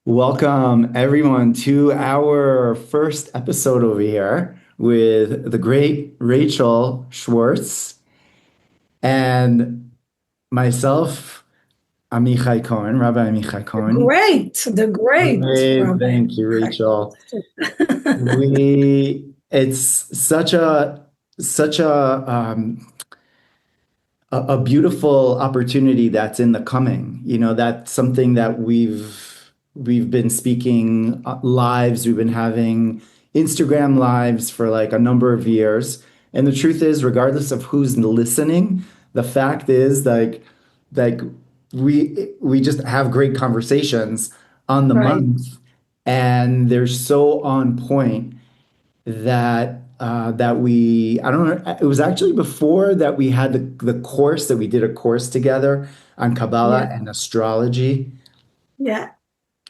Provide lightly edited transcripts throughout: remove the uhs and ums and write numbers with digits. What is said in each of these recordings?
Welcome everyone to our first episode over here with the great Rachel Schwartz and myself, Amichai Cohen, Rabbi Amichai Cohen. The great Great, Rabbi thank you, Amichai Rachel. Cohen. It's such a beautiful opportunity that's in the coming. That's something that we've been speaking lives, we've been having Instagram lives for like a number of years. And the truth is, regardless of who's listening, the fact is like we just have great conversations on the Right. month, and they're so on point that we I don't know, it was actually before that we had the course that we did a course together on Kabbalah Yeah. and astrology, Yeah.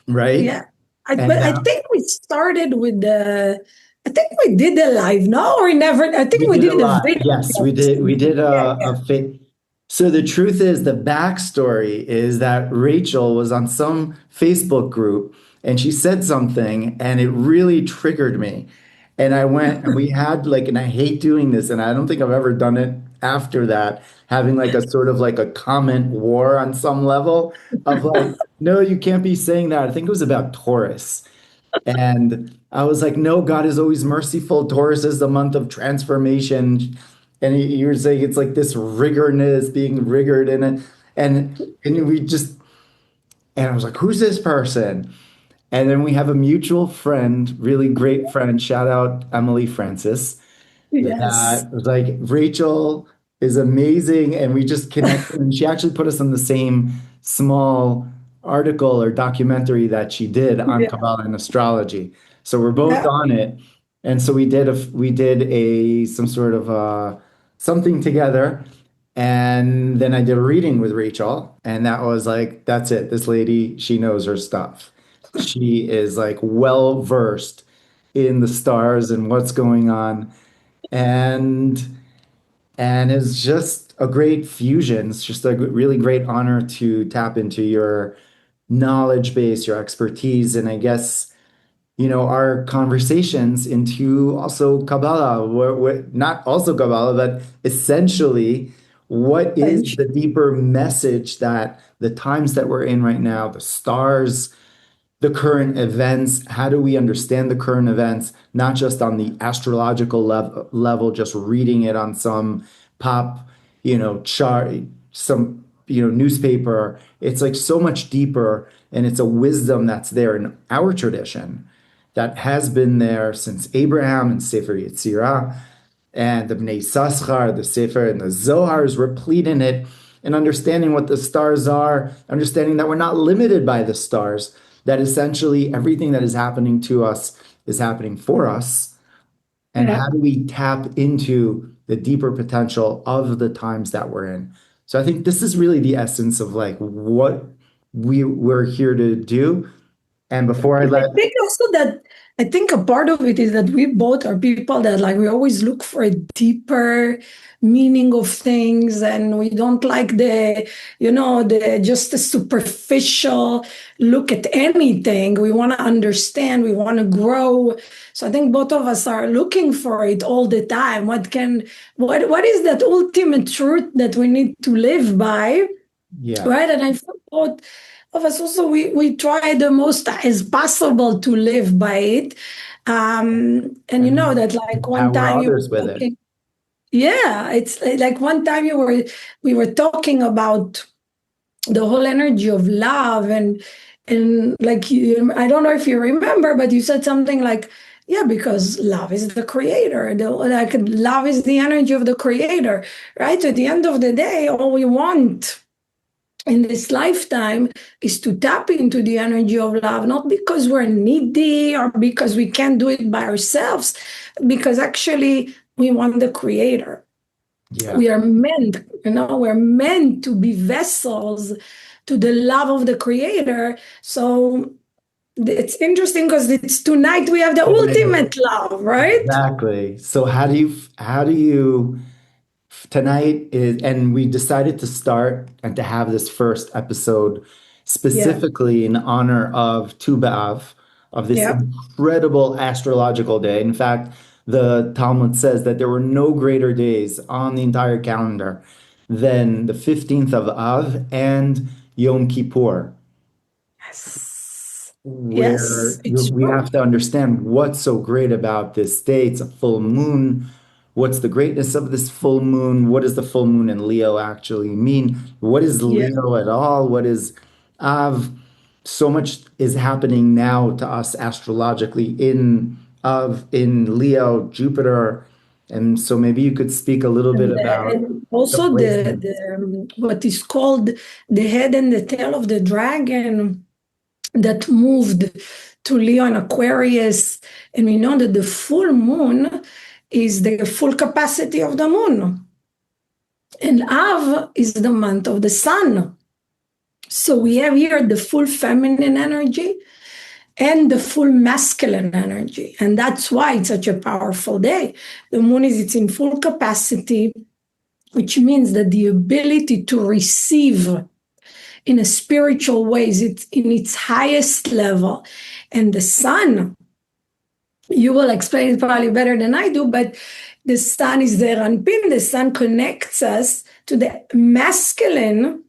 right? Yeah. And But I think we started with I think we did a live, no? Or never. I we think we did a did a lot. video. Yes, we did Yeah. so the truth is, the backstory is that Rachel was on some Facebook group and she said something and it really triggered me. And I went and we had like, and I hate doing this, and I don't think I've ever done it after that, having like a sort of like a comment war on some level of like, no, you can't be saying that. I think it was about Taurus. And I was like, no, God is always merciful. Taurus is the month of transformation. And you were saying it's like this rigorness, being rigored in it. And we just, and I was like, who's this person? And then we have a mutual friend, really great friend, shout out Emily Francis, Yes. that was like, Rachel is amazing. And we just connected. And she actually put us in the same small article or documentary that she did on Yeah. Kabbalah and astrology. So we're both Yeah. on it. And so we did some sort of something together. And then I did a reading with Rachel, and that was like, that's it. This lady, she knows her stuff. She is like well versed in the stars and what's going on. And it's just a great fusion. It's just a really great honor to tap into your knowledge base, your expertise, and I guess our conversations into also Kabbalah, not also Kabbalah, but essentially, what is the deeper message that the times that we're in right now, the stars, the current events, how do we understand the current events, not just on the astrological level, just reading it on some pop, chart, some, newspaper. It's like so much deeper, and it's a wisdom that's there in our tradition that has been there since Abraham and Sefer Yetzirah, and the Bnei Saschar, the Sefer and the Zohar is replete in it, and understanding what the stars are, understanding that we're not limited by the stars, that essentially everything that is happening to us is happening for us. And Yeah. how do we tap into the deeper potential of the times that we're in? So I think this is really the essence of like what we're here to do. And before I And I let think also that I think a part of it is that we both are people that like we always look for a deeper meaning of things, and we don't like the just a superficial look at anything. We want to understand, we want to grow. So I think both of us are looking for it all the time. What is that ultimate truth that we need to live by? yeah, Right. And I thought of us also, we try the most as possible to live by it. And you know and that like one empower time you others were with it. talking, yeah, it's like one time we were talking about the whole energy of love, and like I don't know if you remember, but you said something like, yeah, because love is the creator. Like love is the energy of the creator, right? So at the end of the day, all we want in this lifetime is to tap into the energy of love, not because we're needy or because we can't do it by ourselves, because actually we want the creator. Yeah. We are meant, we're meant to be vessels to the love of the creator. So it's interesting because it's tonight we have the ultimate love, right? Exactly. So how do you tonight is, and we decided to start and to have this first episode Yeah. specifically in honor of Tu B'Av, of this Yeah. incredible astrological day. In fact, the Talmud says that there were no greater days on the entire calendar than the 15th of Av and Yom Kippur, Yes. Yes, where it's we true. have to understand what's so great about this day. It's a full moon. What's the greatness of this full moon? What does the full moon in Leo actually mean? What is Yeah. Leo at all? What is Av? So much is happening now to us astrologically in Av, in Leo, Jupiter. And so maybe you could speak a little bit about And the also placement. what is called the head and the tail of the dragon that moved to Leo and Aquarius. And we know that the full moon is the full capacity of the moon. And Av is the month of the sun. So we have here the full feminine energy and the full masculine energy. And that's why it's such a powerful day. The moon is it's in full capacity, which means that the ability to receive in a spiritual way is it's in its highest level. And the sun, you will explain it probably better than I do, but the sun is the Ranpin. The sun connects us to the masculine.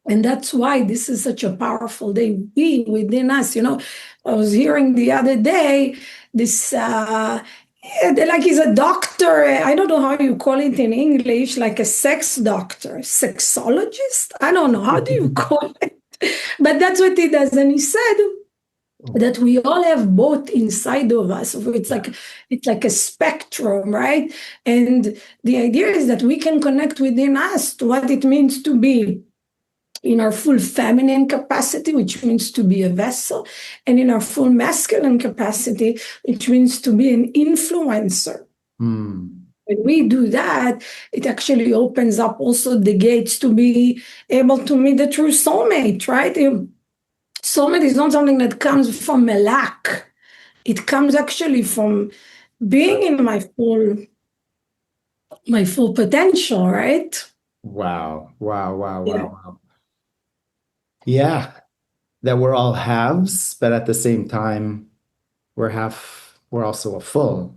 And that's why this is such a powerful day. We within us, I was hearing the other day this, like he's a doctor. I don't know how you call it in English, like a sex doctor, sexologist. I don't know. How do you call it? But that's what he does. And he said that we all have both inside of us. So it's like a spectrum, right? And the idea is that we can connect within us to what it means to be in our full feminine capacity, which means to be a vessel, and in our full masculine capacity, which means to be an influencer. Hmm. When we do that, it actually opens up also the gates to be able to meet the true soulmate, right? Soulmate is not something that comes from a lack. It comes actually from being in my full potential, right? Wow. Wow. Wow. Yeah. Wow. Wow. Yeah. That we're all halves, but at the same time, we're also a full.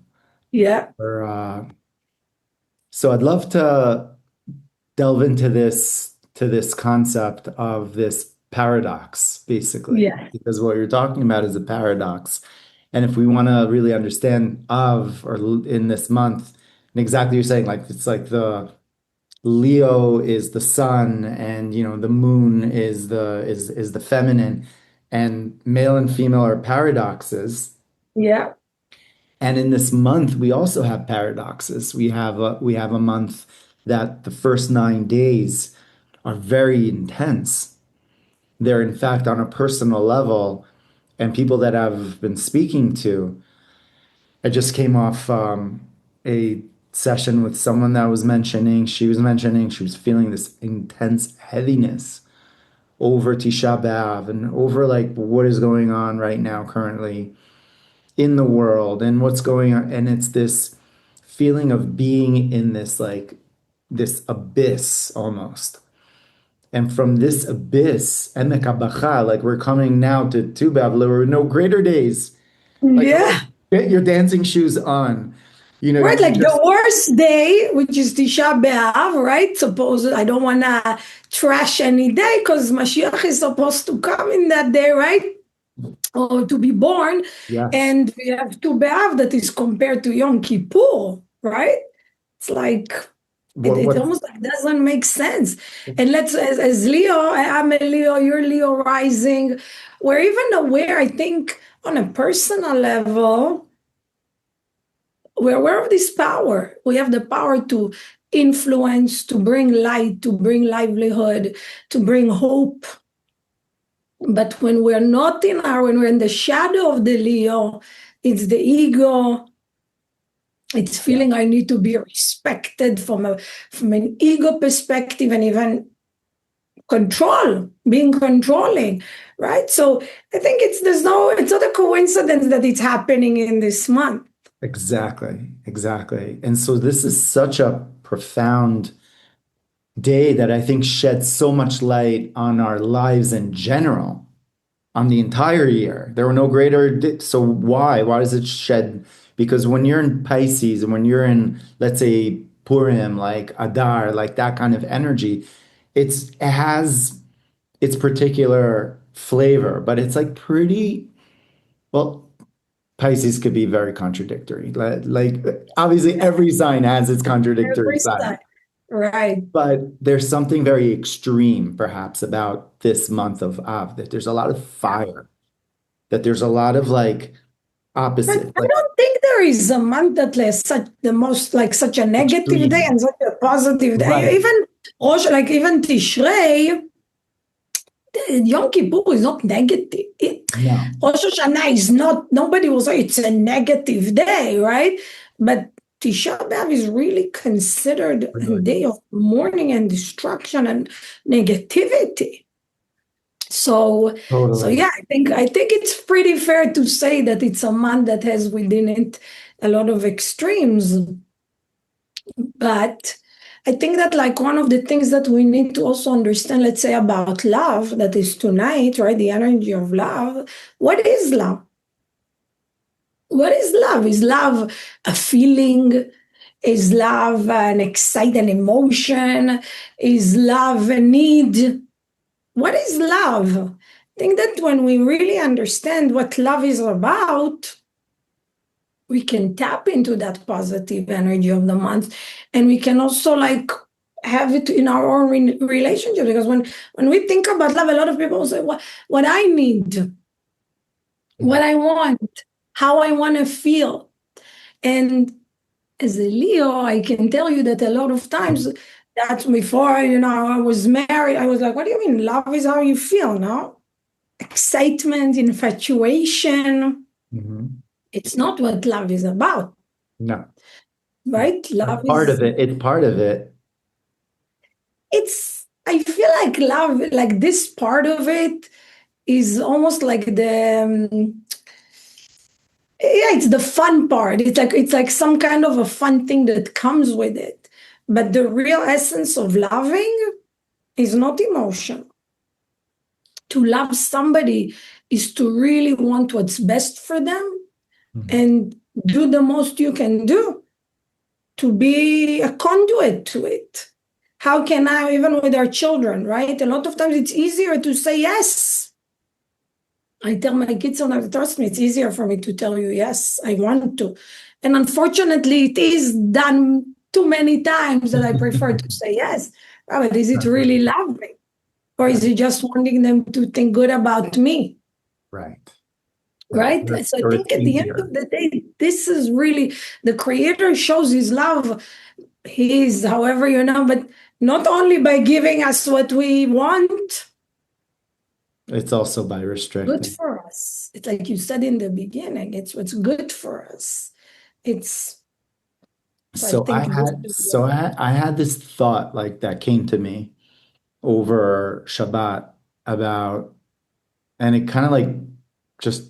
Yeah. We're, so I'd love to delve into this concept of this paradox, basically, Yeah. because what you're talking about is a paradox. And if we want to really understand of or in this month, and exactly you're saying, like it's like the Leo is the sun, and the moon is the feminine, and male and female are paradoxes. Yeah. And in this month, we also have paradoxes. We have a month that the first 9 days are very intense. They're in fact on a personal level, and people that I've been speaking to, I just came off a session with someone that she was mentioning she was feeling this intense heaviness over Tisha B'Av and over like what is going on right now currently in the world and what's going on. And it's this feeling of being in this like this abyss almost. And from this abyss, emek habacha, like we're coming now to Tu B'Av, there were no greater days. Like, come Yeah. on, get your dancing shoes on. Right, You like the just, worst day, which is Tisha B'Av, right? Suppose I don't want to trash any day because Mashiach is supposed to come in that day, right? Or to be born. yes. And we have Tu B'Av that is compared to Yom Kippur, right? It's like, it, What, it what, almost like doesn't make sense. And as Leo, I'm a Leo, you're Leo rising. We're even aware, I think, on a personal level, we're aware of this power. We have the power to influence, to bring light, to bring livelihood, to bring hope. But when we're in the shadow of the Leo, it's the ego. It's yeah, feeling I need to be respected from an ego perspective and even being controlling, right? So I think it's not a coincidence that it's happening in this month. exactly, exactly. And so this is such a profound day that I think sheds so much light on our lives in general, on the entire year. There were no greater. So why? Why does it shed? Because when you're in Pisces and when you're in, let's say, Purim, like Adar, like that kind of energy, it has its particular flavor, but it's like pretty, well, Pisces could be very contradictory. Like obviously every sign has its contradictory Every side. side. Right. But there's something very extreme, perhaps, about this month of Av, that there's a lot of fire, that there's a lot of like But opposite, I like don't think there is a month that has such a negative day extreme. and such a positive day. Right. Even even Tishrei, Yom Kippur is not negative. No, Rosh Hashanah is not, nobody will say it's a negative day, right? But Tisha B'Av is really considered a really. day of mourning and destruction and negativity. So Totally. yeah, I think it's pretty fair to say that it's a month that has within it a lot of extremes. But I think that like one of the things that we need to also understand, let's say about love, that is tonight, right? The energy of love. What is love? What is love? Is love a feeling? Is love an exciting emotion? Is love a need? What is love? I think that when we really understand what love is about, we can tap into that positive energy of the month, and we can also like have it in our own relationship. Because when we think about love, a lot of people say, what I need, what I want, how I want to feel. And as a Leo, I can tell you that a lot of times that before, I was married, I was like, what do you mean? Love is how you feel, no? Excitement, infatuation. Mhm. It's not what love is about, No, right? Love that's part is, of it. It's part of it. I feel like love, like this part of it is almost like yeah, it's the fun part. It's like some kind of a fun thing that comes with it. But the real essence of loving is not emotion. To love somebody is to really want what's best for them Mhm. and do the most you can do to be a conduit to it. How can I, even with our children, right? A lot of times it's easier to say yes. I tell my kids sometimes, trust me, it's easier for me to tell you yes, I want to. And unfortunately, it is done too many times that I prefer to say yes. But is it really loving? Or is Right. it just wanting them to think good about me? Right. Right. Right? So I Or it's think at the end easier. of the day, this is really the creator shows his love, his, however, but not only by giving us what we want, It's also by good restricting. for us. It's like you said in the beginning, it's what's good for us. It's, so I So I think this had is so I had this thought like that came to me over Shabbat about, and it kind of like just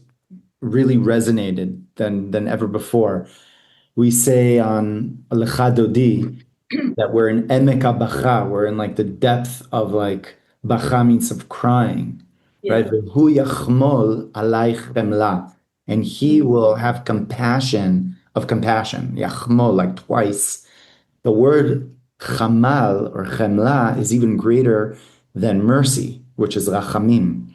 really resonated than ever before. We say on Lecha Dodi that we're in Emek HaBacha, we're in like the depth of like Bacha means of crying, right? yeah. V'hu yachmol alaych chemla, and he will have compassion, yachmol, like twice. The word chamal or chemla is even greater than mercy, which is rachamim.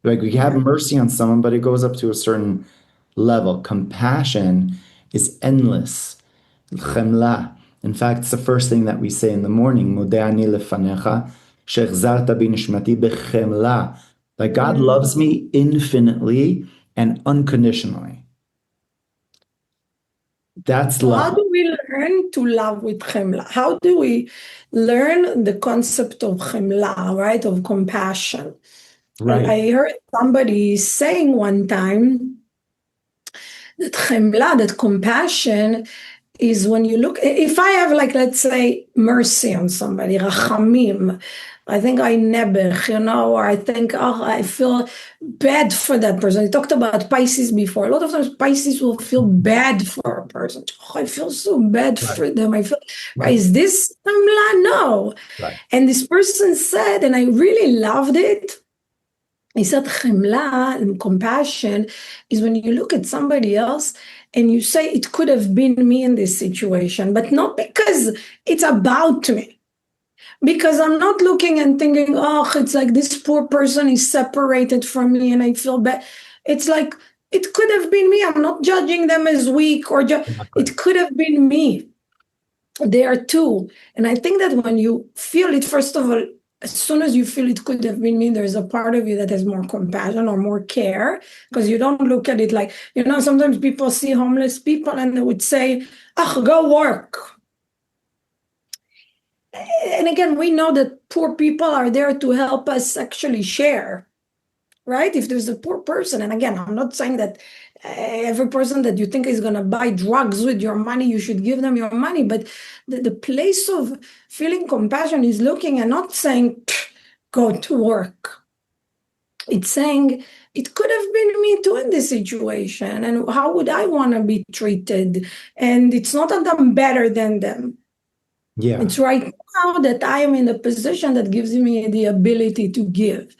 Like we have Yeah. mercy on someone, but it goes up to a certain level. Compassion is endless. Chemla. In fact, it's the first thing that we say in the morning. Modeh ani lefanecha, she'echzarta bi nishmati bechemla. Like God Mm. loves me infinitely and unconditionally. That's So how love. do we learn to love with Chemla? How do we learn the concept of Chemla, right? Of compassion. Right. I heard somebody saying one time that Chemla, that compassion, is when you look, if I have like, let's say, mercy on somebody, rachamim, I think I nebech, or I think, oh, I feel bad for that person. I talked about Pisces before. A lot of times Pisces will feel bad for a person. Oh, I feel so bad Right. for them. I feel, right, Right. is this Chemla No. Right. And this person said, and I really loved it. He said, Chemla and compassion is when you look at somebody else and you say, it could have been me in this situation, but not because it's about me. Because I'm not looking and thinking, oh, it's like this poor person is separated from me and I feel bad. It's like, it could have been me. I'm not judging them as weak or Exactly. it could have been me. There too. And I think that when you feel it, first of all, as soon as you feel it could have been me, there's a part of you that has more compassion or more care because you don't look at it like, sometimes people see homeless people and they would say, oh, go work. And again, we know that poor people are there to help us actually share, right? If there's a poor person, and again, I'm not saying that every person that you think is going to buy drugs with your money, you should give them your money. But the place of feeling compassion is looking and not saying, go to work. It's saying, it could have been me too in this situation. And how would I want to be treated? And it's not that I'm better than them. Yeah. It's right now that I am in a position that gives me the ability to give.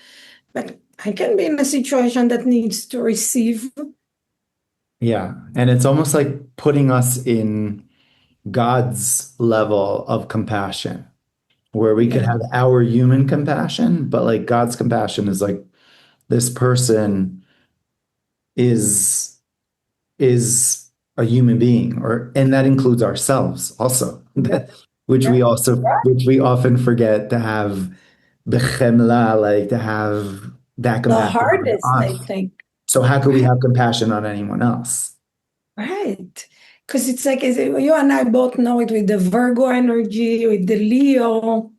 But I can be in a situation that needs to receive. Yeah. And it's almost like putting us in God's level of compassion, where we could Yeah. have our human compassion, but like God's compassion is like this person is is a human being, and that includes ourselves also, Yeah. which Yeah. we often forget to have the Chemla, like to have that The compassion hardest, on I us. think. So how could we have compassion on anyone else? Right. Because it's like, you and I both know it with the Virgo energy, with the Leo.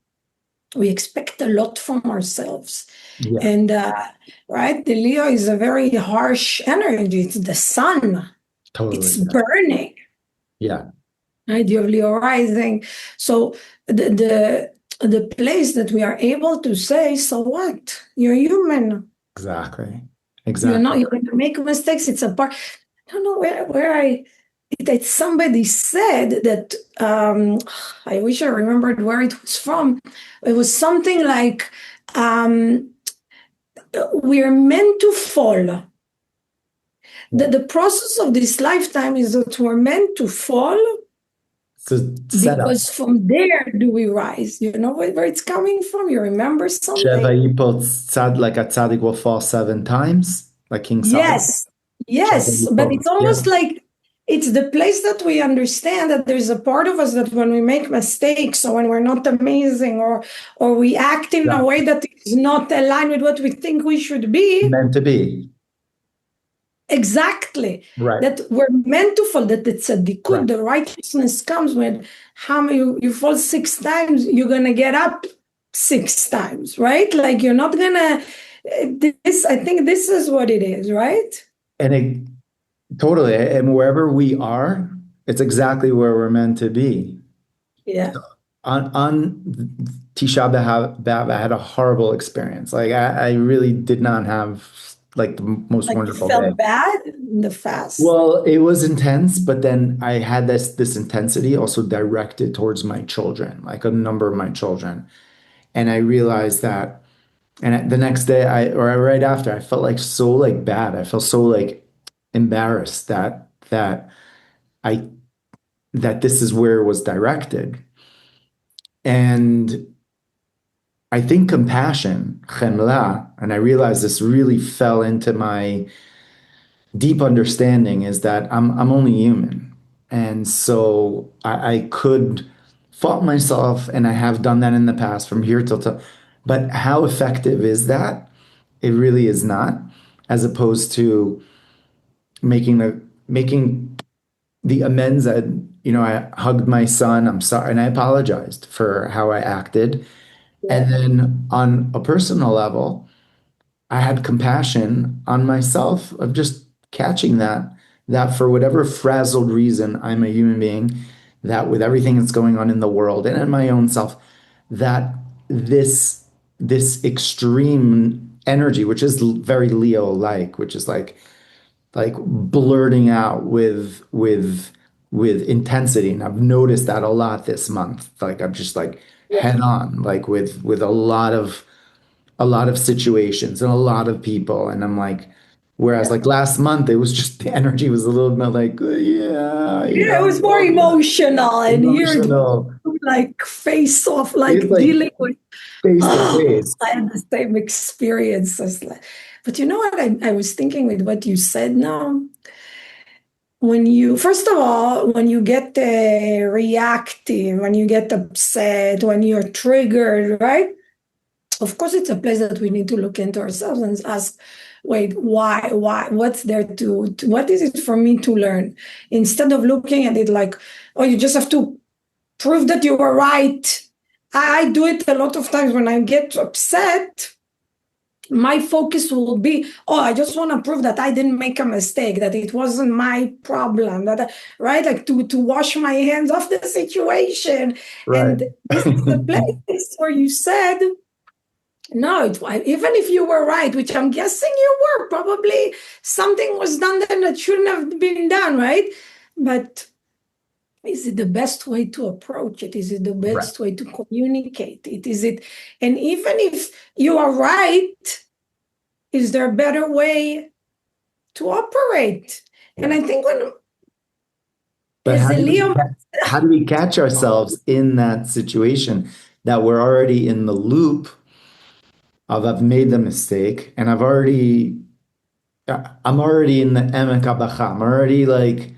We expect a lot from ourselves. Yeah, And, right, the Leo is a very harsh energy. It's the sun, totally. it's burning. Yeah, Right? You have Leo rising. So the place that we are able to say, so what? You're human. exactly. You're Exactly. not, you're going to make mistakes. It's a part. I don't know that somebody said that, I wish I remembered where it was from. It was something like, we're meant to fall. Yeah. The process of this lifetime is that we're meant to fall It's a setup. because from there do we rise. You know where it's coming from? You remember Sheva something? Yipot Tzad, like a tzaddik will fall 7 times, like King Solomon. Yes, Sheva yes, but Yipot. it's Yeah, almost like it's the place that we understand that there's a part of us that when we make mistakes or when we're not amazing or we act in a way exactly. that is not aligned with what we think we should be, Meant to be. exactly, Right. that we're meant to fall, that it's a Right. dikud, the righteousness comes when you fall 6 times, you're gonna get up 6 times, right? Like you're not gonna I think this is what it is, right? And it totally, and wherever we are, it's exactly where we're meant to be. Yeah. On Tisha B'Av, I had a horrible experience. Like I really did not have like the most Like you wonderful day. felt bad in the fast. Well, it was intense, but then I had this intensity also directed towards my children, like a number of my children. And I realized that, and the next day or right after, I felt like so like bad. I felt so like embarrassed I that this is where it was directed. And I think compassion, chemla, and I realized this really fell into my deep understanding is that I'm only human. And so I could fault myself, and I have done that in the past from here till, but how effective is that? It really is not, as opposed to making the amends that, I hugged my son, I'm sorry, and I apologized for how I acted. Yeah. And then on a personal level, I had compassion on myself of just catching that for whatever frazzled reason, I'm a human being, that with everything that's going on in the world and in my own self, that this extreme energy, which is very Leo-like, which is like blurting out with intensity. And I've noticed that a lot this month. Like I'm just like Yeah. head on, like with a lot of situations and a lot of people. And I'm like, whereas Yeah. like last month, it was just the energy was a little bit like, yeah, Yeah, it was more well, emotional, and here it was emotional. like face off, It's like like dealing with. face to Oh, I face. had the same experience. But you know what? I was thinking with what you said now. When you, first of all, when you get reactive, when you get upset, when you're triggered, right? Of course, it's a place that we need to look into ourselves and ask, wait, why, what's there what is it for me to learn? Instead of looking at it like, oh, you just have to prove that you were right. I do it a lot of times when I get upset. My focus will be, oh, I just want to prove that I didn't make a mistake, that it wasn't my problem, right? Like to wash my hands off the situation. Right. And this is the place where you said, no, even if you were right, which I'm guessing you were, probably something was done that shouldn't have been done, right? But is it the best way to approach it? Is it the Right. best way to communicate it? Is it, and even if you are right, is there a better way to operate? And Yeah. I think when, But as a Leo, how do we catch ourselves in that situation that we're already in the loop of I've made the mistake and I'm already in the emek habacha. I'm already like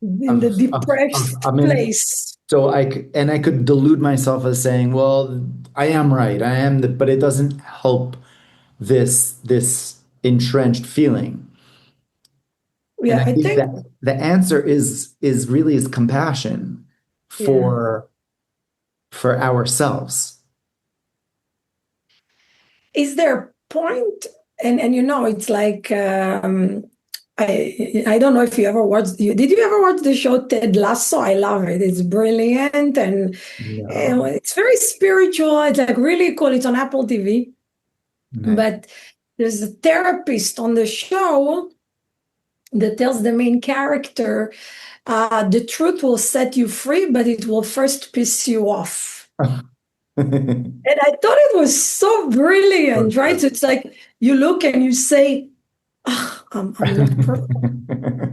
in the depressed I'm in place. so and I could delude myself as saying, well, I am right. I am but it doesn't help this entrenched feeling. And Yeah, I I think think, that the answer is really is compassion yeah. for ourselves. Is there a point? And you know, it's like, I don't know if you ever watched, did you ever watch the show Ted Lasso? I love it. It's brilliant and No. it's very spiritual. It's like really cool. It's on Apple TV. Nice. But there's a therapist on the show that tells the main character, the truth will set you free, but it will first piss you off. And I thought it was so brilliant, right? So it's like you look and you say, "Ah, I'm not perfect.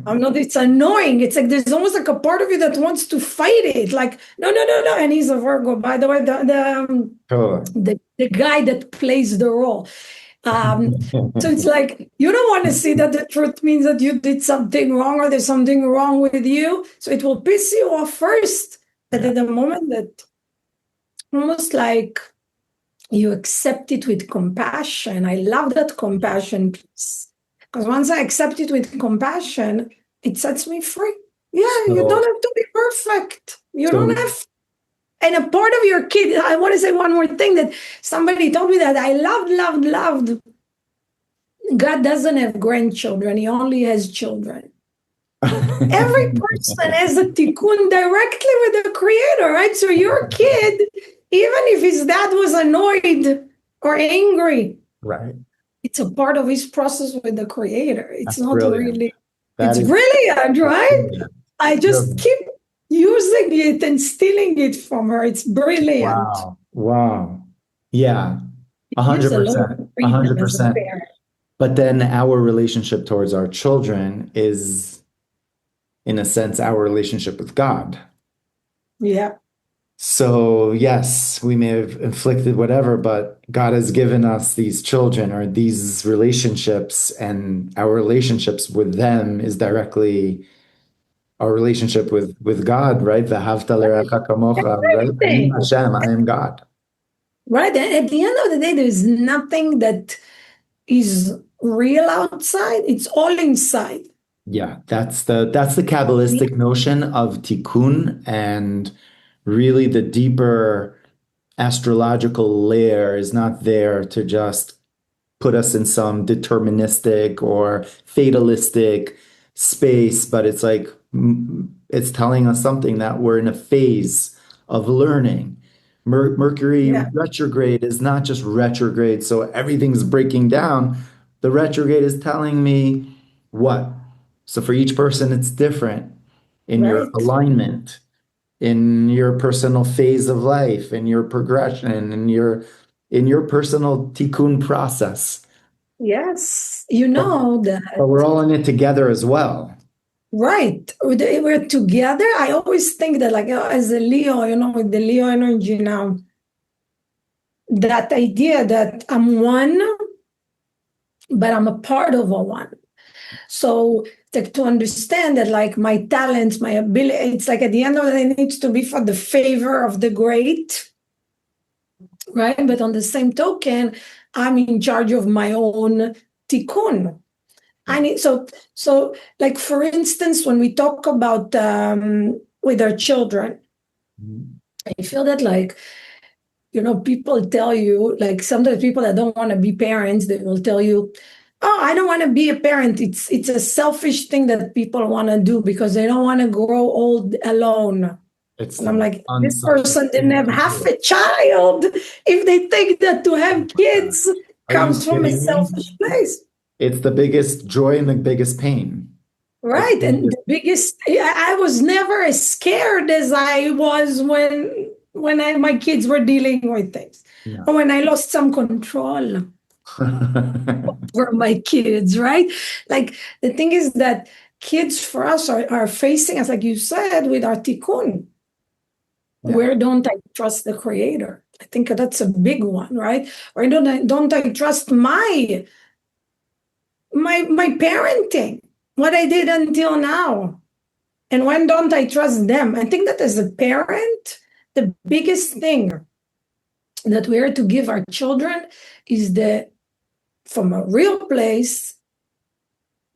I'm not, it's annoying. It's like there's almost like a part of you that wants to fight it. Like, no, no, no, no." And he's a Virgo, by the way, Totally. the guy that plays the role. So it's like you don't want to see that the truth means that you did something wrong or there's something wrong with you. So it will piss you off first. But Yeah. at the moment that almost like you accept it with compassion. I love that compassion piece. Because once I accept it with compassion, it sets me free. Yeah, you don't So have to be perfect. You don't so have, and a part of your kid, I want to say one more thing that somebody told me that I loved. God doesn't have grandchildren, he only has children. Every person has a tikkun directly with the creator, right? So your kid, even if his dad was annoyed or angry, right. it's a part of his process with the creator. It's That's not brilliant. really, That it's is brilliant, that's right? brilliant. I just Brilliant. keep using it and stealing it from her. It's brilliant. Wow. Wow. Yeah. It A gives hundred a lot of percent. A freedom hundred as a percent. parent. But then our relationship towards our children is, in a sense, our relationship with God. Yeah, So, yes, we may have inflicted whatever, but God has given us these children or these relationships, and our relationships with them is directly our relationship with God, right? V'ahavta l'reacha kamocha, right? Ani everything. Hashem, I am God. Right. And at the end of the day, there's nothing that is real outside. It's all inside. Yeah, that's the Kabbalistic notion of tikkun, and really the deeper astrological layer is not there to just put us in some deterministic or fatalistic space, but it's like it's telling us something that we're in a phase of learning. Mercury Yeah, retrograde is not just retrograde, so everything's breaking down. The retrograde is telling me what? So for each person, it's different in your right. alignment in your personal phase of life, in your progression, in your personal tikkun process. Yes, But, but we're that, all in it together as well. right. We're together. I always think that, like, as a Leo, with the Leo energy now, that idea that I'm one, but I'm a part of a one. So to understand that, like, my talents, my ability, it's like at the end of the day, it needs to be for the favor of the great, right? But on the same token, I'm in charge of my own tikkun. I need so like, for instance, when we talk about with our children, I feel that, like, people tell you, like, sometimes people that don't want to be parents, they will tell you, oh, I don't want to be a parent. It's a selfish thing that people want to do because they don't want to grow old alone. It's And I'm the like, this unselfish person didn't thing have to half do. a child if they think that to have Oh my God. kids Are you comes from a kidding me? selfish place. It's the biggest joy and the biggest pain. It's Right. the And biggest, the biggest, I was never as scared as I was when my kids were dealing with things, no. or when I lost some control over my kids, right? Like, the thing is that kids for us are facing us, like you said, with our tikkun. Yeah, Where don't I trust the creator? I think that's a big one, right? Or don't I trust my parenting, what I did until now? And when don't I trust them? I think that as a parent, the biggest thing that we are to give our children is that from a real place,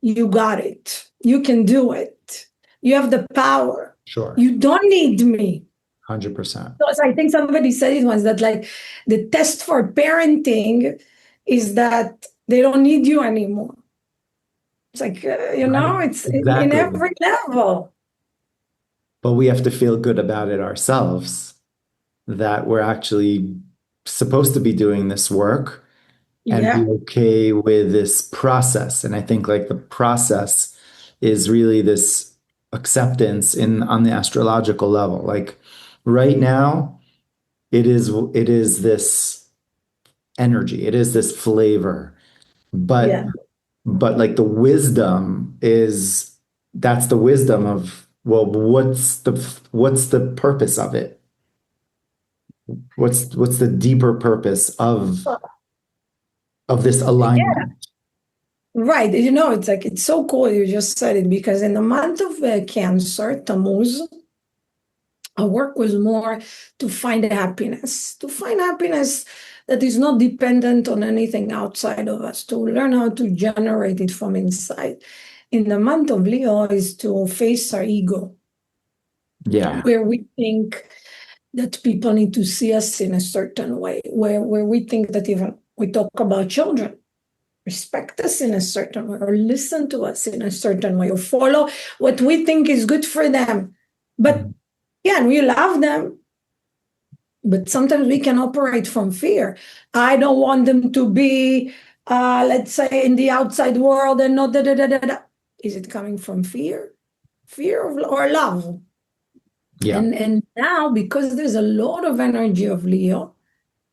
you got it. You can do it. You have the power. sure. You don't need me. 100%. So I think somebody said it once that, like, the test for parenting is that they don't need you anymore. It's like, Right. it's in Exactly. every level. But we have to feel good about it ourselves, that we're actually supposed to be doing this work and be Yeah. okay with this process. And I think like the process is really this acceptance in on the astrological level. Like right now, it is this energy, it is this flavor. But Yeah. but like the wisdom is that's the wisdom of, well, what's the purpose of it? What's the deeper purpose of this Yeah. alignment? Right. It's like, it's so cool you just said it, because in the month of Cancer, Tammuz, our work was more to find happiness that is not dependent on anything outside of us, to learn how to generate it from inside. In the month of Leo is to face our ego, Yeah. where we think that people need to see us in a certain way, where we think that even we talk about children, respect us in a certain way, or listen to us in a certain way, or follow what we think is good for them. But Mhm. yeah, we love them, but sometimes we can operate from fear. I don't want them to be, let's say, in the outside world and not da da da da da. Is it coming from fear? Fear or love? Yeah. And now, because there's a lot of energy of Leo,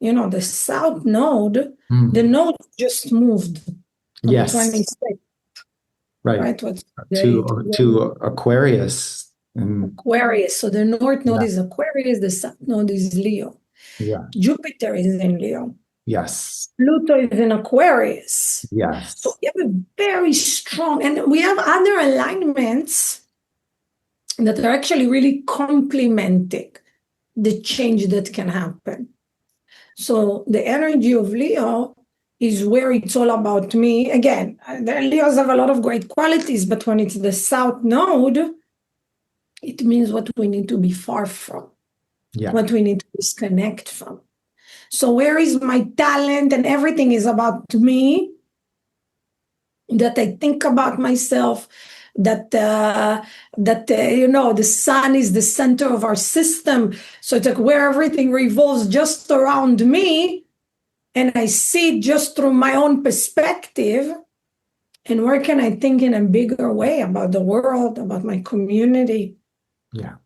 the South Node, the Mm. node just moved on the Yes. 26th, Right. right? What's the date? To Aquarius. And Aquarius. So the North Node yeah. is Aquarius, the South Node is Leo. Yeah. Jupiter is in Leo. Yes. Pluto is in Aquarius. So Yes. we have a very strong, and we have other alignments that are actually really complementing the change that can happen. So the energy of Leo is where it's all about me. Again, the Leos have a lot of great qualities, but when it's the South Node, it means what we need to be far from, Yeah. what we need to disconnect from. So where is my talent, and everything is about me, that I think about myself, that the sun is the center of our system. So it's like where everything revolves just around me, and I see it just through my own perspective. And where can I think in a bigger way about the world, about my community? Yeah.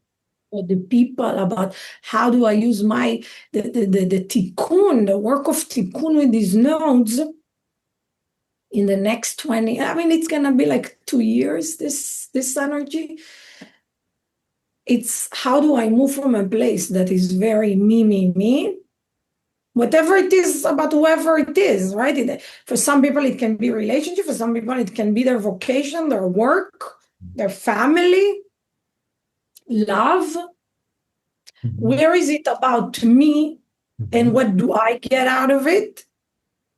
for the people, about how do I use the Tikkun, the work of Tikkun with these nodes in the next 20, I mean, it's gonna be like 2 years, this energy. It's how do I move from a place that is very me, whatever it is about whoever it is, right? For some people, it can be relationship. For some people, it can be their vocation, their work, their family, love. Where is it about me? And what do I get out of it?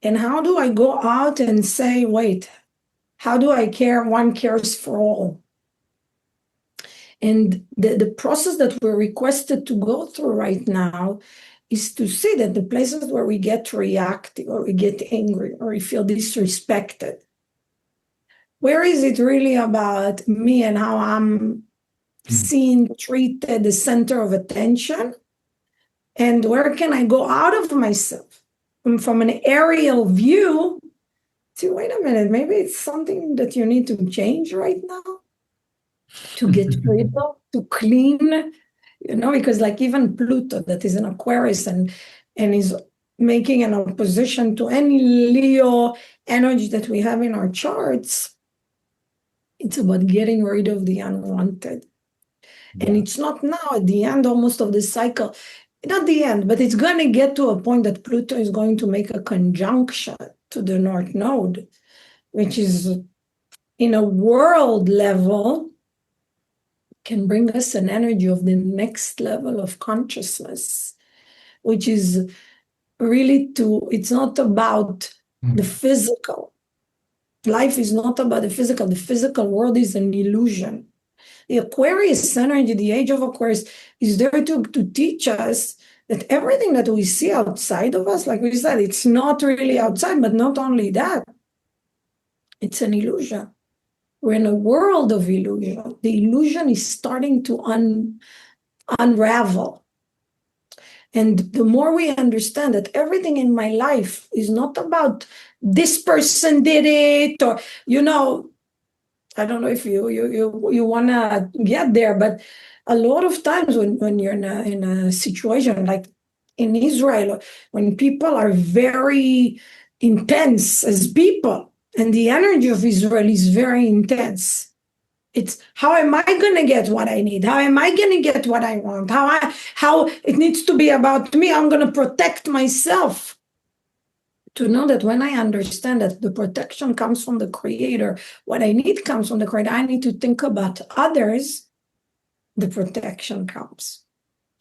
And how do I go out and say, wait, how do I care? One cares for all. And the process that we're requested to go through right now is to see that the places where we get reactive or we get angry or we feel disrespected, where is it really about me and how I'm seen, treated, the center of attention? And where can I go out of myself from an aerial view to, wait a minute, maybe it's something that you need to change right now to get rid of, to clean, because like even Pluto that is an Aquarius and is making an opposition to any Leo energy that we have in our charts, it's about getting rid of the unwanted. Yeah. And it's not now at the end almost of the cycle, not the end, but it's going to get to a point that Pluto is going to make a conjunction to the North Node, which is in a world level can bring us an energy of the next level of consciousness, which is really it's not about the physical. Life is not about the physical. The physical world is an illusion. The Aquarius energy, the age of Aquarius, is there to teach us that everything that we see outside of us, like we said, it's not really outside, but not only that, it's an illusion. We're in a world of illusion. The illusion is starting to unravel. And the more we understand that everything in my life is not about this person did it, or, I don't know if you want to get there, but a lot of times when you're in a situation like in Israel, when people are very intense as people, and the energy of Israel is very intense. It's how am I going to get what I need? How am I going to get what I want? How it needs to be about me. I'm going to protect myself. To know that when I understand that the protection comes from the Creator, what I need comes from the Creator, I need to think about others, the protection comes.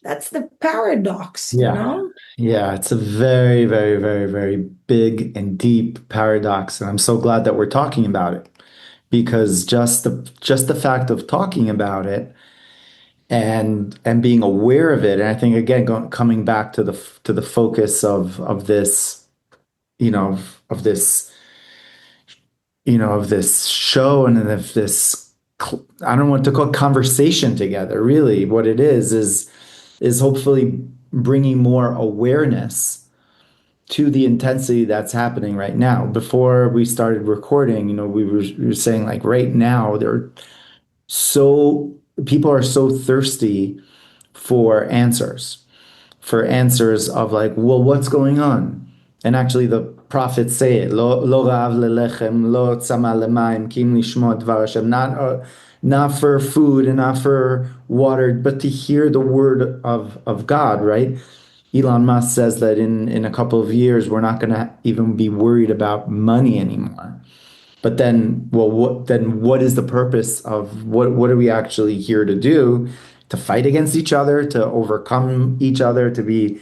That's the paradox, Yeah, it's a very, very, very, very big and deep paradox. And I'm so glad that we're talking about it, because just the fact of talking about it and being aware of it. And I think again, coming back to the focus of this, of this show and of this, I don't want to call it conversation together. Really, what it is hopefully bringing more awareness to the intensity that's happening right now. Before we started recording, we were saying like right now people are so thirsty for answers of like, well, what's going on? And actually the prophets say it, lo ra'av lelechem, lo tzama lemayim, kim lishmo dvar Hashem, not for food and not for water, but to hear the word of God, right? Elon Musk says that in a couple of years, we're not going to even be worried about money anymore. But then, what is the purpose of what are we actually here to do? To fight against each other, to overcome each other, to be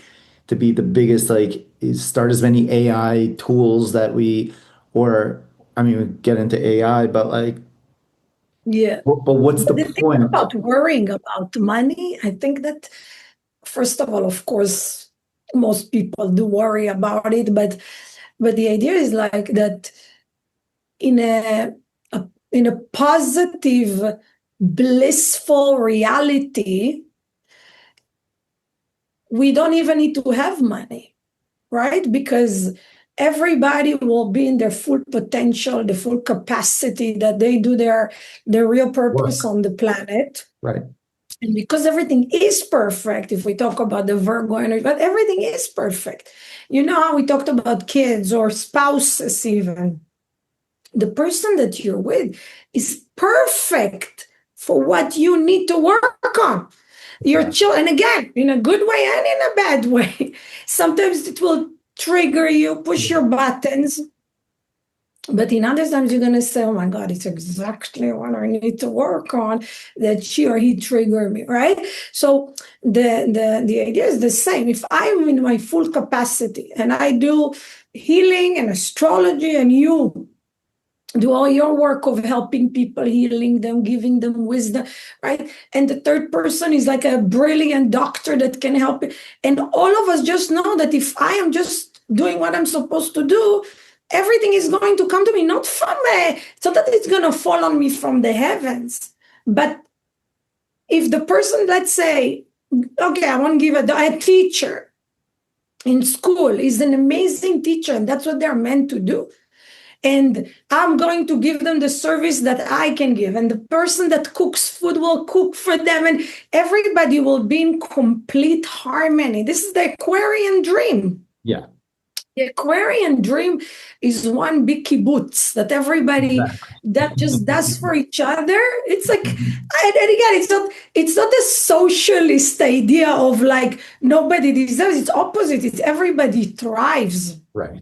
the biggest, like start as many AI tools we get into AI, but like, yeah. But what's the point about worrying about money? I think that first of all, of course, most people do worry about it, but the idea is like that in a positive, blissful reality, we don't even need to have money, right? Because everybody will be in their full potential, the full capacity that they do their real purpose on the planet. Right. And because everything is perfect, if we talk about the Virgo energy, but everything is perfect. You know how we talked about kids or spouses, even. The person that you're with is perfect for what you need to work on. Your children, and again, in a good way and in a bad way. Sometimes it will trigger you, push your buttons. But in other times, you're going to say, oh my God, it's exactly what I need to work on, that she or he triggered me, right? So the idea is the same. If I'm in my full capacity and I do healing and astrology and you do all your work of helping people, healing them, giving them wisdom, right? And the third person is like a brilliant doctor that can help you. And all of us just know that if I am just doing what I'm supposed to do, everything is going to come to me, not from so that it's going to fall on me from the heavens. But if the person, let's say, okay, I want to give a teacher in school is an amazing teacher, and that's what they're meant to do. And I'm going to give them the service that I can give. And the person that cooks food will cook for them. And everybody will be in complete harmony. This is the Aquarian dream. Yeah. The Aquarian dream is one big kibbutz that everybody that just does for each other. It's like, and again, it's not a socialist idea of like nobody deserves. It's opposite. It's everybody thrives. Right.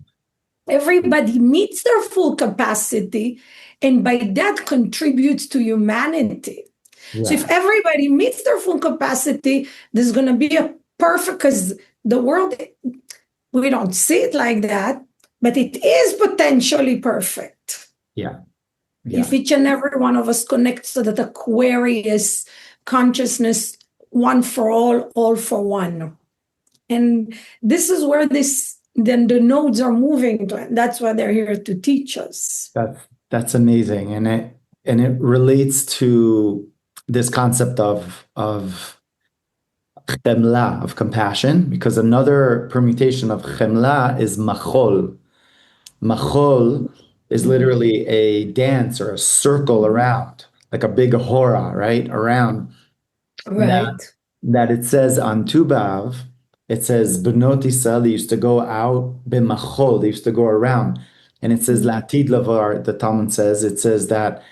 Everybody meets their full capacity, and by that contributes to humanity. Yeah. So if everybody meets their full capacity, there's going to be a perfect, because the world, we don't see it like that, but it is potentially perfect. Yeah. If each and every one of us connects to that Aquarius consciousness, one for all for one. And this is where then the nodes are moving to it. That's why they're here to teach us. That's amazing. And it relates to this concept of Chemla, of compassion, because another permutation of Chemla is Machol. Machol is literally a dance or a circle around, like a big hora, right? Around. Right. That it says on Tu B'Av, it says Benot Yisrael, they used to go out b'machol, they used to go around. And it says Latid Lavar, the Talmud says, it says that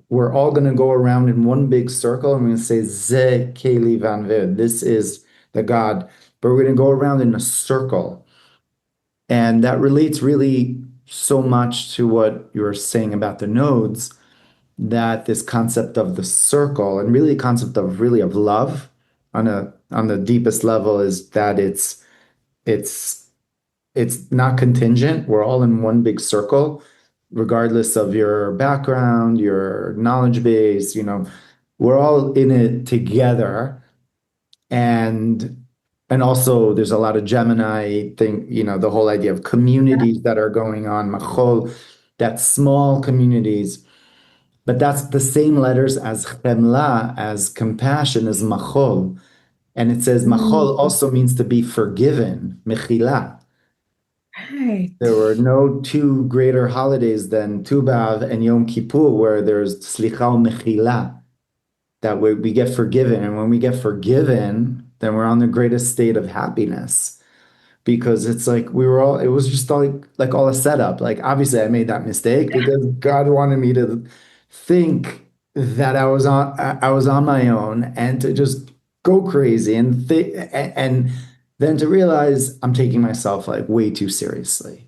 we're all going to go around in one big circle and we're going to say Ze Keli Vanved, this is the God, but we're going to go around in a circle. And that relates really so much to what you were saying about the nodes, that this concept of the circle and really the concept of love on the deepest level is that it's not contingent. We're all in one big circle, regardless of your background, your knowledge base, we're all in it together. And also there's a lot of Gemini thing, the whole idea of communities that are going on, Machol, that small communities. But that's the same letters as Chemla, as compassion, as Machol. And it says Machol also means to be forgiven, Mechila. Right. There were no two greater holidays than Tu B'Av and Yom Kippur, where there's Slicha Mechila, that we get forgiven. And when we get forgiven, then we're on the greatest state of happiness. Because it's like it was just like all a setup. Like, obviously I made that mistake because God wanted me to think that I was on my own and to just go crazy and then to realize I'm taking myself like way too seriously.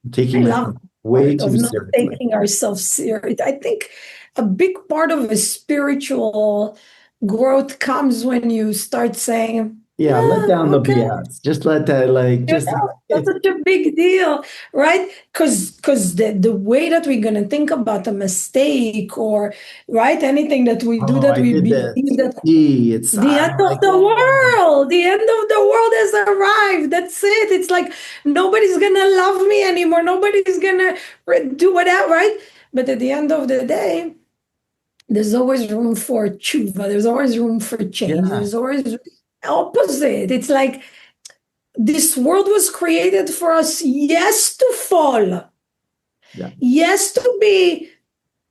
I'm taking myself way too seriously. Taking ourselves serious. I think a big part of a spiritual growth comes when you start saying, let down the BS. Just let that that's such a big deal, right? Because the way that we're gonna think about a mistake or anything that we do that we believe that it's the end of the world. The end of the world has arrived. That's it. It's like nobody's gonna love me anymore. Nobody's gonna do whatever, right? But at the end of the day, there's always room for tshuva. There's always room for change. There's always opposite. It's like this world was created for us, yes, to fall, yes, to be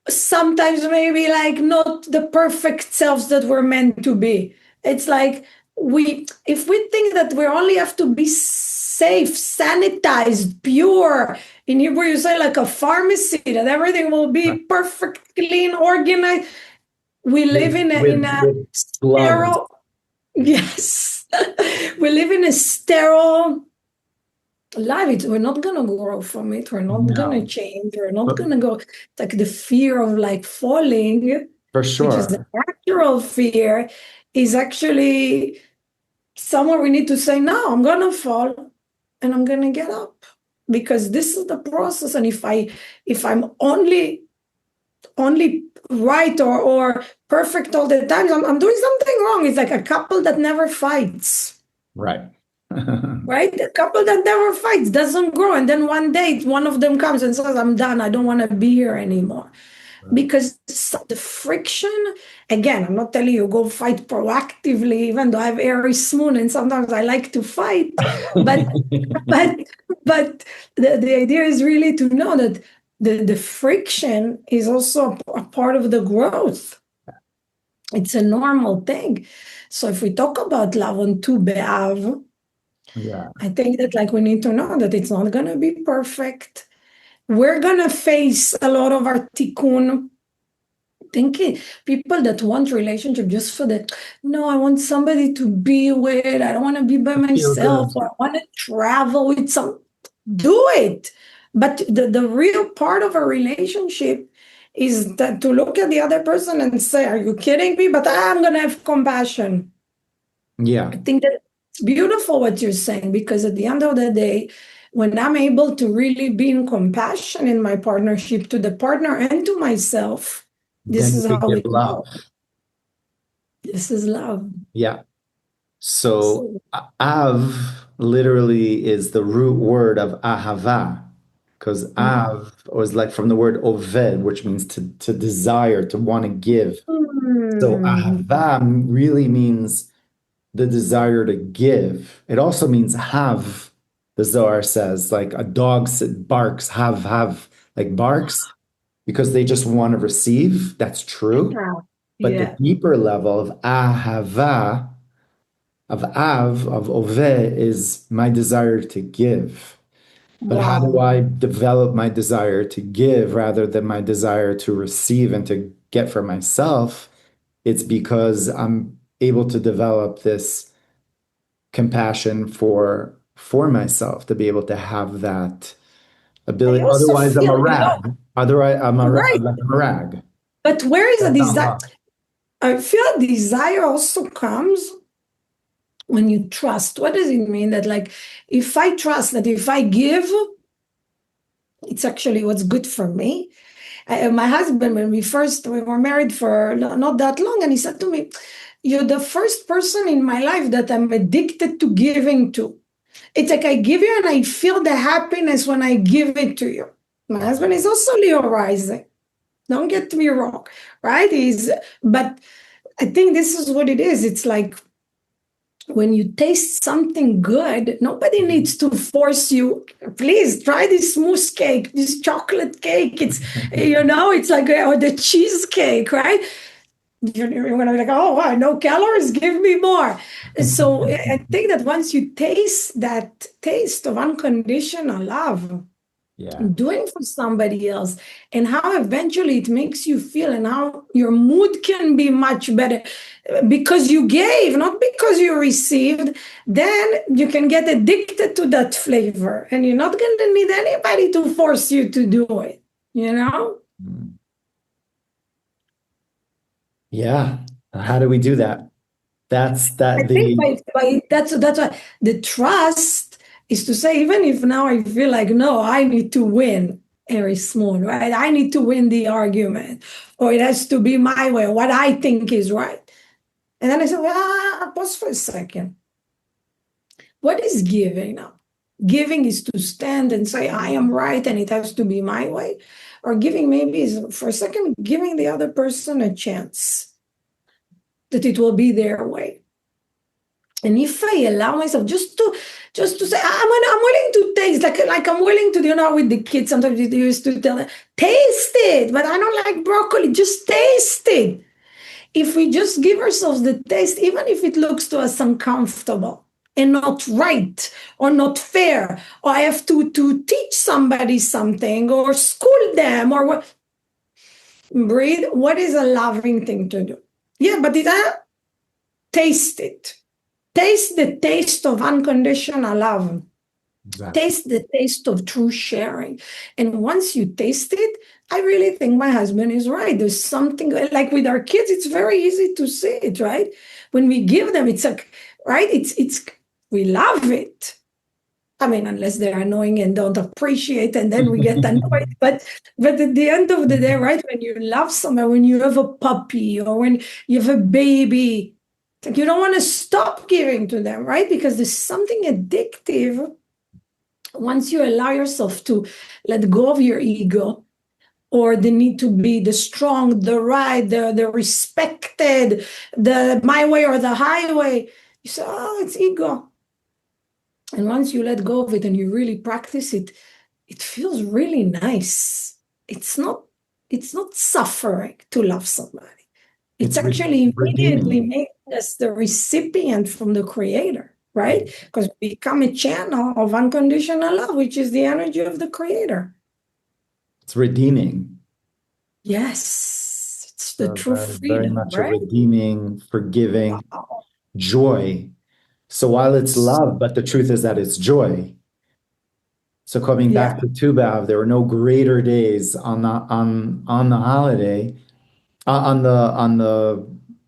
sometimes maybe like not the perfect selves that we're meant to be. It's like if we think that we only have to be safe, sanitized, pure, in Hebrew you say like a pharmacy, that everything will be perfect, clean, organized. We live in a with gloves. sterile, yes, we live in a sterile life. We're not gonna grow from it. We're not gonna No, change. We're not but gonna go. It's like the fear of like falling, for which is the sure. natural fear, is actually somewhere we need to say, no, I'm gonna fall and I'm gonna get up because this is the process. And if I'm only right or perfect all the time, I'm doing something wrong. It's like a couple that never fights. Right. Right? A couple that never fights doesn't grow. And then one day one of them comes and says, I'm done. I don't want to be here anymore. Because the friction, again, I'm not telling you go fight proactively, even though I have Aries moon and sometimes I like to fight. But but but the idea is really to know that the friction is also a part of the growth. It's a normal thing. So if we talk about love on Tu B'Av, Yeah, I think that like we need to know that it's not gonna be perfect. We're gonna face a lot of our tikkun. Thinking people that want relationship just for the no, I want somebody to be with. I don't want to be by feel myself, good. or I want to travel with some. Do it. But the real part of a relationship is that to look at the other person and say, "Are you kidding me?" But I'm gonna have compassion. Yeah, I think that it's beautiful what you're saying because at the end of the day, when I'm able to really be in compassion in my partnership to the partner and to myself, this then you is can how we give love. grow. This is love. Yeah. So So, Av literally is the root word of ahava, because mhm. Av was like from the word oved, which means to desire, to want to give. So Mm. ahava really means the desire to give. It also means have, the Zohar says, like a dog barks, have, like barks because they just want to receive. That's true. Yeah. But the Yeah. deeper level of ahava, of Av, of Ove, is my desire to give. But how do Wow. I develop my desire to give rather than my desire to receive and to get for myself? It's because I'm able to develop this compassion for myself to be able to have that I ability. also Otherwise, I'm a feel, rag. Otherwise, right. I'm a rag. But where is the That's not desire? love. I feel desire also comes when you trust. What does it mean? That like if I trust that if I give, it's actually what's good for me. My husband, when we were married for not that long, and he said to me, "You're the first person in my life that I'm addicted to giving to. It's like I give you and I feel the happiness when I give it to you." My husband is also Leo rising. Don't get me wrong, right? But I think this is what it is. It's like when you taste something good, nobody needs to force you. Please try this mousse cake, this chocolate cake. It's like, or the cheesecake, right? You're gonna be like, oh, wow, no calories, give me more. So I think that once you taste that taste of unconditional love, Yeah. doing for somebody else and how eventually it makes you feel and how your mood can be much better because you gave, not because you received, then you can get addicted to that flavor and you're not going to need anybody to force you to do it, you know? Yeah. How do we do that? That's I that think the that's why the trust is to say, even if now I feel like, no, I need to win very small, right? I need to win the argument, or it has to be my way, what I think is right. And then I said, well, pause for a second. What is giving now? Giving is to stand and say, I am right and it has to be my way. Or giving maybe is for a second, giving the other person a chance that it will be their way. And if I allow myself just to say, I'm willing to taste, like I'm willing to, with the kids, sometimes you used to tell them, taste it, but I don't like broccoli, just taste it. If we just give ourselves the taste, even if it looks to us uncomfortable and not right or not fair, or I have to teach somebody something or school them or what, breathe. What is a loving thing to do? Yeah, but taste it. Taste the taste of unconditional love. Exactly. Taste the taste of true sharing. And once you taste it, I really think my husband is right. There's something like with our kids, it's very easy to see it, right? When we give them, it's like, right? It's we love it. I mean, unless they're annoying and don't appreciate, and then we get annoyed. But at the end of the day, right? When you love someone, when you have a puppy or when you have a baby, like you don't want to stop giving to them, right? Because there's something addictive once you allow yourself to let go of your ego or the need to be the strong, the right, the respected, the my way or the highway, you say, oh, it's ego. And once you let go of it and you really practice it, it feels really nice. It's not, it's not suffering to love somebody. It's It's actually immediately redeeming. making us the recipient from the creator, right? Because we become a channel of unconditional love, which is the energy of the creator. It's redeeming. Yes, it's the So true very, very freedom, much a right? redeeming, forgiving Wow. joy. So while it's love, but the truth is that it's joy. So coming Yeah, back to Tu B'Av, there were no greater days on the holiday, on the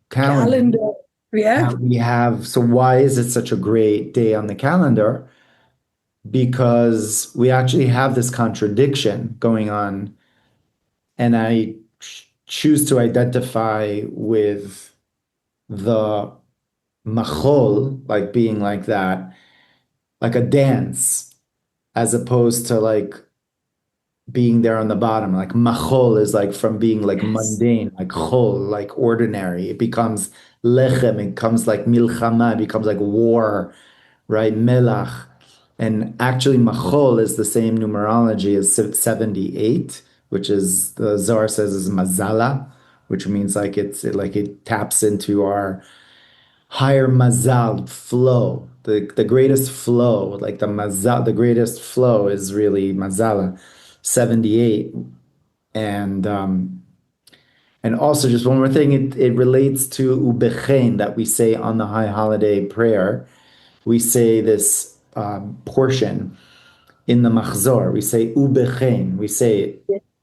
calendar calendar. Yeah. that we have. So why is it such a great day on the calendar? Because we actually have this contradiction going on, and I choose to identify with the Machol, like being like that, like a dance, as opposed to like being there on the bottom. Like Machol is like from being like Yes. mundane, like Chol, like ordinary. It becomes Lechem, it becomes like Milchama, it becomes like war, right? Melach. And actually, Machol is the same numerology as 78, which is the Zohar says is Mazala, which means like like it taps into our higher Mazal flow, the greatest flow, like the Mazal, the greatest flow is really Mazala, 78. And also just one more thing, it relates to Ubechen that we say on the high holiday prayer. We say this portion in the Machzor. We say Ubechen. We say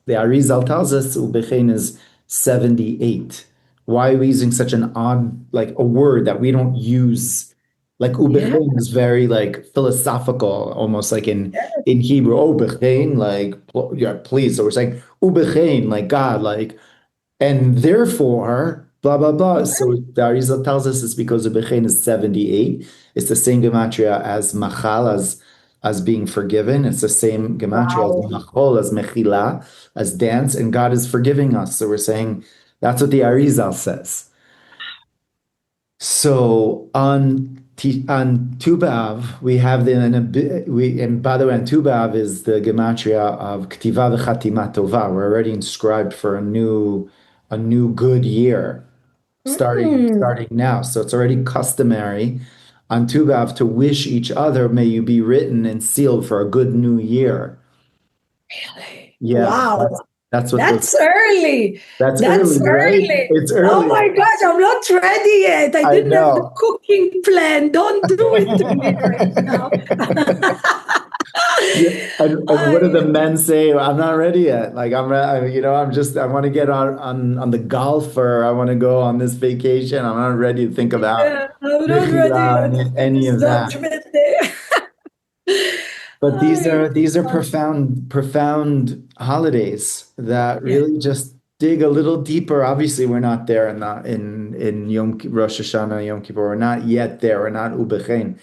the Arizal tells us Ubechen is 78. Why are we using such an odd, like a word that we don't use? Like Yeah. Ubechen is very like philosophical, almost like in Hebrew. Oh, Bechen, like yeah, please. So we're saying Ubechen, like God, like and therefore, blah, blah, blah. So the Arizal tells us it's because the Bechen is 78. It's the same gematria as Machal, as being forgiven. It's the same gematria as Wow. Machol, as Mechila, as dance, and God is forgiving us. So we're saying that's what the Arizal says. So on Tu B'Av, we have and by the way, on Tu B'Av is the gematria of Ktiva v'Chatima Tova. We're already inscribed for a new good year, Mm, starting now. So it's already customary on Tu B'Av to wish each other, may you be written and sealed for a good new year. really? Yeah, Wow. that's what the That's early. that's That's early, right? early. It's Oh early. my gosh, I'm not ready yet. I I didn't have the know. cooking plan. Don't do it to me right now. Yeah, and what do the I, men say? I'm not ready yet. Like I want to get on the golf or I want to go on this vacation. I'm not ready to think about yeah, I'm not ready mechila yet and for any this of that. judgment day. But I, these are profound holidays that yeah, really just dig a little deeper. Obviously, we're not there in Rosh Hashanah, Yom Kippur. We're not yet there. We're not Ubechein,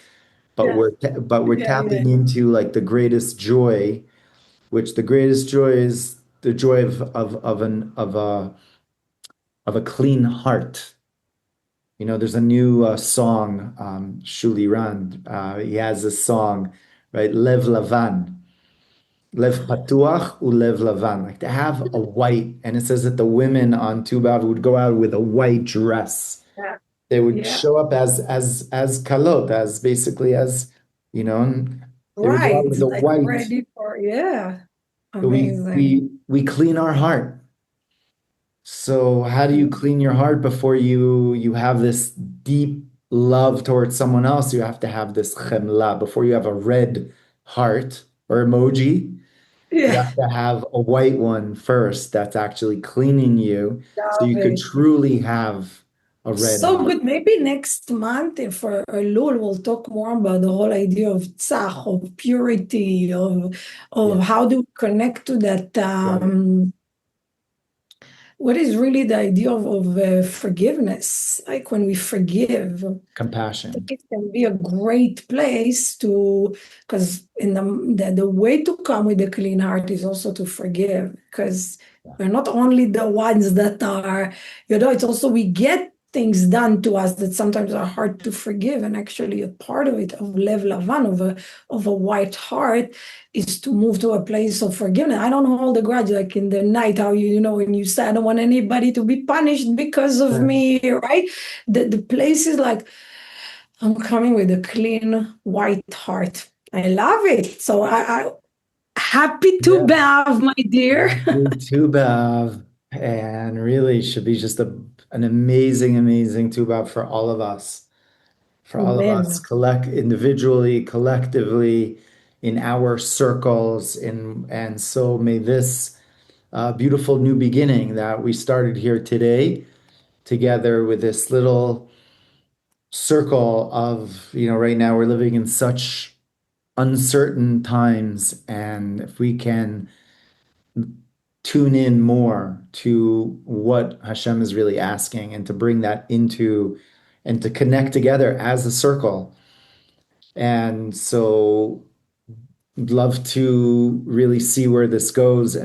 but yeah, we're yeah, yeah. tapping into like the greatest joy, which the greatest joy is the joy of a clean heart. there's a new song, Shuli Rand. He has a song, right? Lev Lavan, Lev Patuach u Lev Lavan, like to have a white. And it says that the women on Tu B'Av would go out with a white dress. Yeah. They would Yeah. show up as kalot, as basically as, and they would go out Right. with the Like white. ready for, yeah. So we Amazing. we we clean our heart. So how do you Mm. clean your heart before you have this deep love towards someone else? You have to have this chemla. Before you have a red heart or emoji, you Yeah. have to have a white one first that's actually cleaning you so Love you could it. truly have a red So heart. good. Maybe next month, if for Lul, we'll talk more about the whole idea of tzach, of purity, of Yeah, how do we connect to that. right. What is really the idea of forgiveness? Like when we forgive, I think Compassion. it can be a great place to, because in the way to come with a clean heart is also to forgive, because Yeah. we're not only the ones that are, it's also we get things done to us that sometimes are hard to forgive. And actually a part of it, of Lev Lavan, of a white heart, is to move to a place of forgiveness. I don't hold the grudge, like in the night, how when you say, I don't want anybody to be punished because of Sure. me, right? The place is like, I'm coming with a clean white heart. I love it. So I happy to Yeah. B'Av, my dear. Happy Tu B'Av, and really should be just an amazing, amazing Tu B'Av for all of us, Amen. individually, collectively, in our circles, and so may this beautiful new beginning that we started here today, together with this little circle of, right now we're living in such uncertain times, and if we can tune in more to what Hashem is really asking and to bring that into and to connect together as a circle. And so love to really see where this goes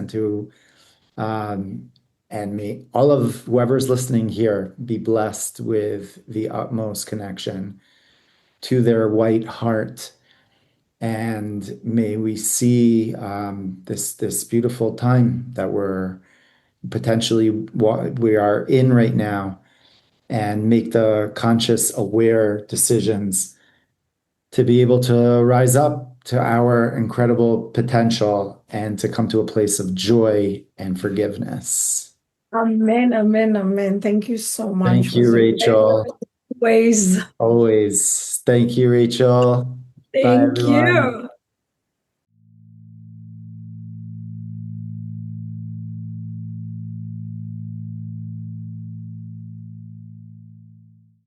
um, and may all of whoever's listening here be blessed with the utmost connection to their white heart. And may we see this beautiful time that we're potentially what we are in right now and make the conscious, aware decisions to be able to rise up to our incredible potential and to come to a place of joy and forgiveness. Amen, amen, amen. Thank you so much. Thank It you, was a pleasure Rachel. always. Always. Thank you, Rachel. Bye, Thank everyone. you.